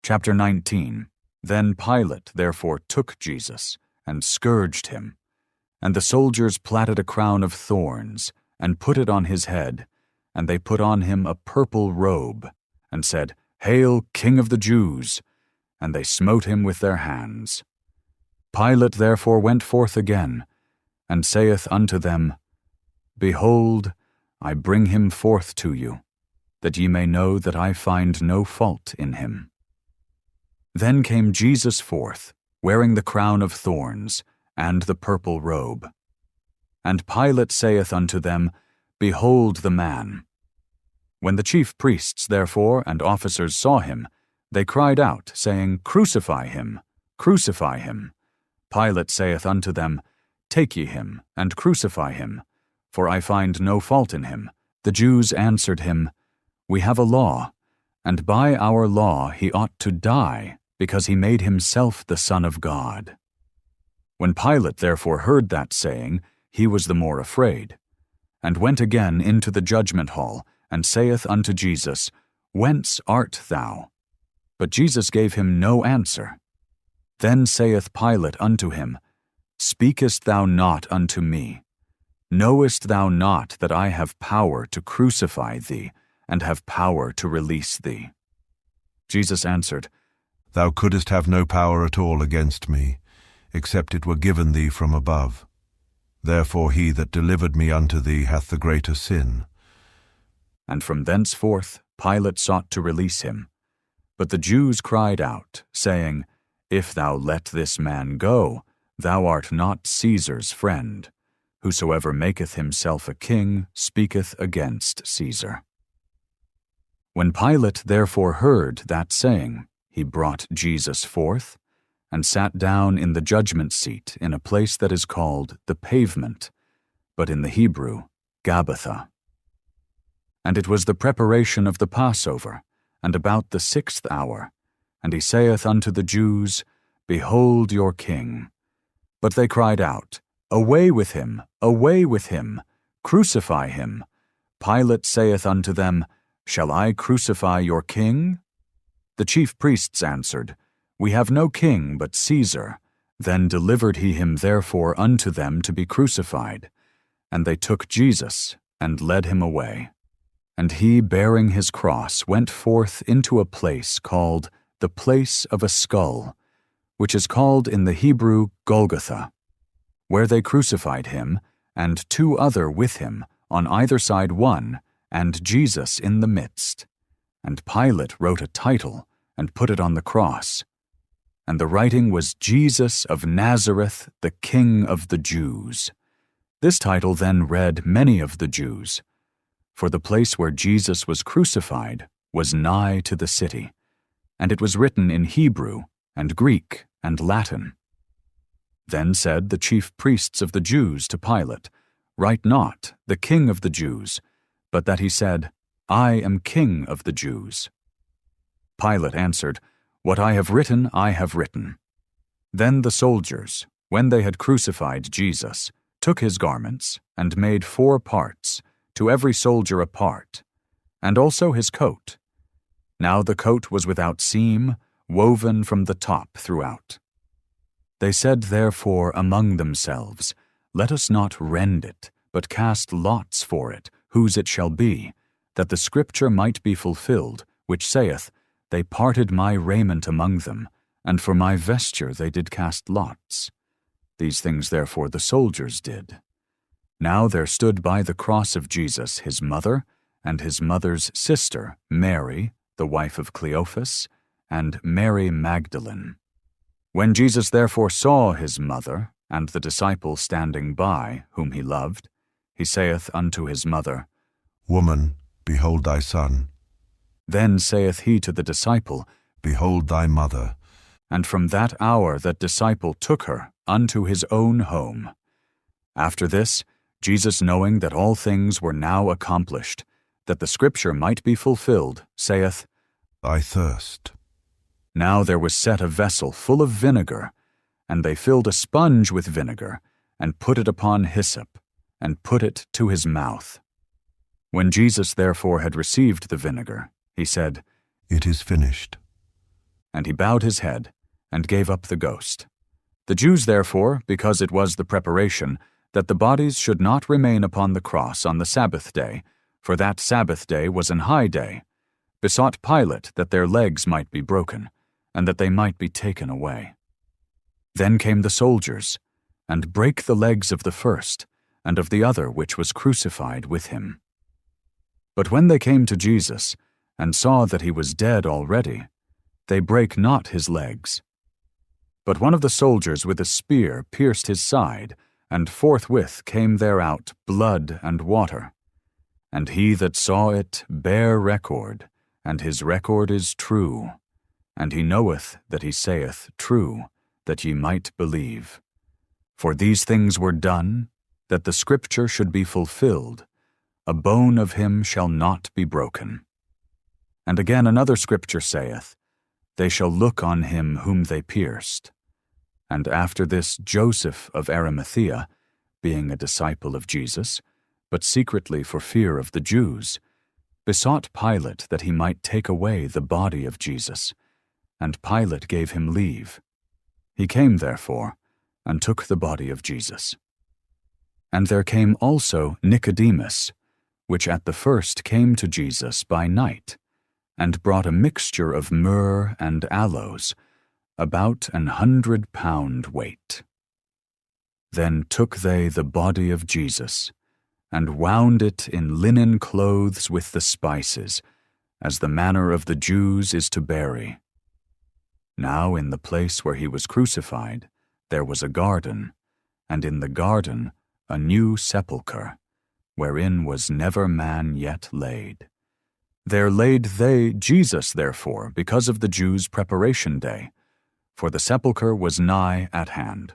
Chapter 19. Then Pilate therefore took Jesus, and scourged him. And the soldiers platted a crown of thorns, and put it on his head, and they put on him a purple robe, and said, Hail, King of the Jews! And they smote him with their hands. Pilate therefore went forth again, and saith unto them, Behold, I bring him forth to you, that ye may know that I find no fault in him. Then came Jesus forth, wearing the crown of thorns, and the purple robe. And Pilate saith unto them, Behold the man. When the chief priests therefore and officers saw him, they cried out, saying, Crucify him, crucify him. Pilate saith unto them, Take ye him, and crucify him, for I find no fault in him. The Jews answered him, We have a law, and by our law he ought to die, because he made himself the Son of God. When Pilate therefore heard that saying, he was the more afraid, and went again into the judgment hall, and saith unto Jesus, Whence art thou? But Jesus gave him no answer. Then saith Pilate unto him, Speakest thou not unto me? Knowest thou not that I have power to crucify thee, and have power to release thee? Jesus answered, Thou couldest have no power at all against me, except it were given thee from above. Therefore he that delivered me unto thee hath the greater sin. And from thenceforth Pilate sought to release him. But the Jews cried out, saying, If thou let this man go, thou art not Caesar's friend. Whosoever maketh himself a king speaketh against Caesar. When Pilate therefore heard that saying, he brought Jesus forth, and sat down in the judgment seat in a place that is called the Pavement, but in the Hebrew, Gabbatha. And it was the preparation of the Passover, and about the 6th hour, and he saith unto the Jews, Behold your king. But they cried out, Away with him, crucify him. Pilate saith unto them, Shall I crucify your king? The chief priests answered, We have no king but Caesar. Then delivered he him therefore unto them to be crucified. And they took Jesus, and led him away. And he, bearing his cross, went forth into a place called the Place of a Skull, which is called in the Hebrew Golgotha, where they crucified him, and two other with him, on either side one, and Jesus in the midst. And Pilate wrote a title, and put it on the cross. And the writing was Jesus of Nazareth, the King of the Jews. This title then read many of the Jews, for the place where Jesus was crucified was nigh to the city, and it was written in Hebrew, and Greek, and Latin. Then said the chief priests of the Jews to Pilate, Write not, the King of the Jews, but that he said, I am King of the Jews. Pilate answered, What I have written, I have written. Then the soldiers, when they had crucified Jesus, took his garments, and made 4 parts, to every soldier a part, and also his coat. Now the coat was without seam, woven from the top throughout. They said therefore among themselves, Let us not rend it, but cast lots for it, whose it shall be, that the scripture might be fulfilled, which saith, They parted my raiment among them, and for my vesture they did cast lots. These things therefore the soldiers did. Now there stood by the cross of Jesus his mother, and his mother's sister, Mary, the wife of Cleophas, and Mary Magdalene. When Jesus therefore saw his mother, and the disciple standing by, whom he loved, he saith unto his mother, Woman, behold thy son. Then saith he to the disciple, Behold thy mother. And from that hour that disciple took her unto his own home. After this, Jesus, knowing that all things were now accomplished, that the scripture might be fulfilled, saith, I thirst. Now there was set a vessel full of vinegar, and they filled a sponge with vinegar, and put it upon hyssop, and put it to his mouth. When Jesus therefore had received the vinegar, he said, It is finished. And he bowed his head, and gave up the ghost. The Jews therefore, because it was the preparation, that the bodies should not remain upon the cross on the Sabbath day, for that Sabbath day was an high day, besought Pilate that their legs might be broken, and that they might be taken away. Then came the soldiers, and brake the legs of the first, and of the other which was crucified with him. But when they came to Jesus, and saw that he was dead already, they brake not his legs. But one of the soldiers with a spear pierced his side, and forthwith came there out blood and water. And he that saw it bare record, and his record is true. And he knoweth that he saith true, that ye might believe. For these things were done, that the scripture should be fulfilled, a bone of him shall not be broken. And again another scripture saith, They shall look on him whom they pierced. And after this Joseph of Arimathea, being a disciple of Jesus, but secretly for fear of the Jews, besought Pilate that he might take away the body of Jesus. And Pilate gave him leave. He came therefore, and took the body of Jesus. And there came also Nicodemus, which at the first came to Jesus by night, and brought a mixture of myrrh and aloes, about 100 pound weight. Then took they the body of Jesus, and wound it in linen clothes with the spices, as the manner of the Jews is to bury. Now in the place where he was crucified there was a garden, and in the garden a new sepulchre, wherein was never man yet laid. There laid they Jesus therefore because of the Jews' preparation day, for the sepulchre was nigh at hand.